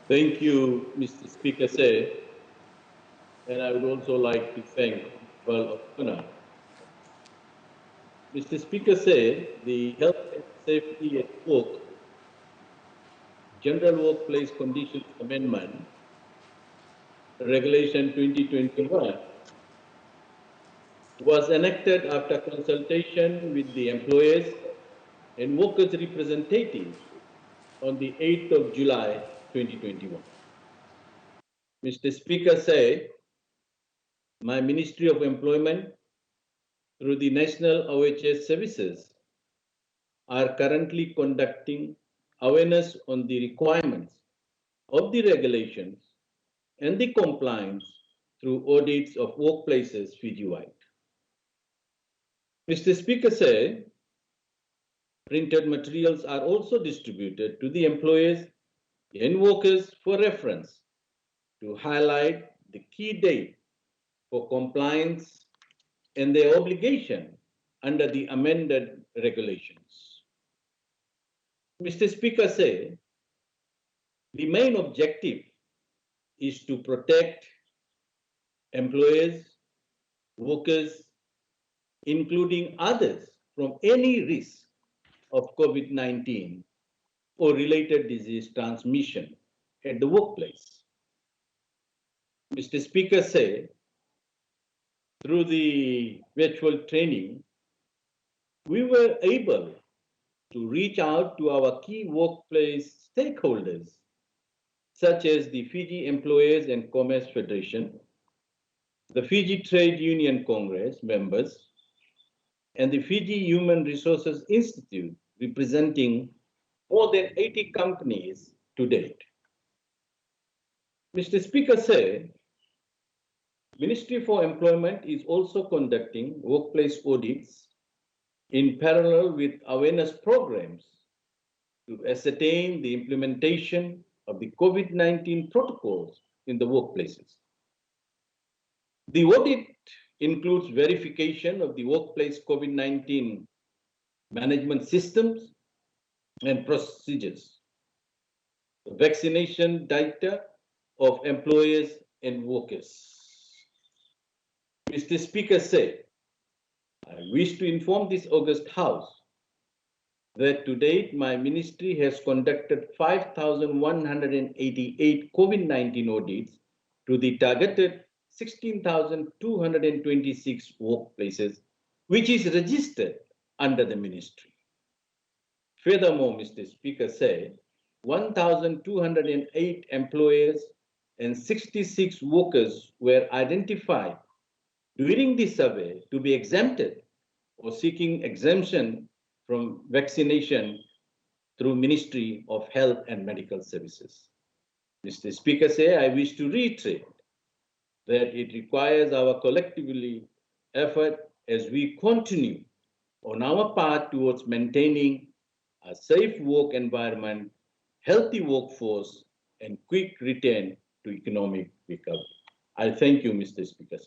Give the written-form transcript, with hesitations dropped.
Thank you, Mr. Speaker, sir. And I would also like to thank Principal of Pune. Mr. Speaker, sir, the Health and Safety at Work General Workplace Conditions Amendment Regulation 2021 was enacted after consultation with the employers and workers representatives on the 8th of July 2021. Mr. Speaker, sir, my Ministry of Employment through the National OHS Services are currently conducting awareness on the requirements of the regulations and the compliance through audits of workplaces Fiji-wide. Mr. Speaker said, printed materials are also distributed to the employers and workers for reference to highlight the key date for compliance and their obligation under the amended regulations. Mr. Speaker said, the main objective is to protect employers, workers, including others, from any risk of COVID-19 or related disease transmission at the workplace. Mr. Speaker said, through the virtual training, we were able to reach out to our key workplace stakeholders, such as the Fiji Employers and Commerce Federation, the Fiji Trade Union Congress members, and the Fiji Human Resources Institute, representing more than 80 companies to date. Mr. Speaker said, Ministry for Employment is also conducting workplace audits in parallel with awareness programs to ascertain the implementation of the COVID-19 protocols in the workplaces. The audit includes verification of the workplace COVID-19 management systems and procedures, the vaccination data of employers and workers. Mr. Speaker said, I wish to inform this August House that to date my ministry has conducted 5,188 COVID-19 audits to the targeted 16,226 workplaces, which is registered under the ministry. Furthermore, Mr. Speaker said, 1,208 employers and 66 workers were identified during the survey to be exempted or seeking exemption from vaccination through Ministry of Health and Medical Services. Mr. Speaker, I wish to reiterate that it requires our collectively effort as we continue on our path towards maintaining a safe work environment, healthy workforce, and quick return to economic recovery. I thank you, Mr. Speaker,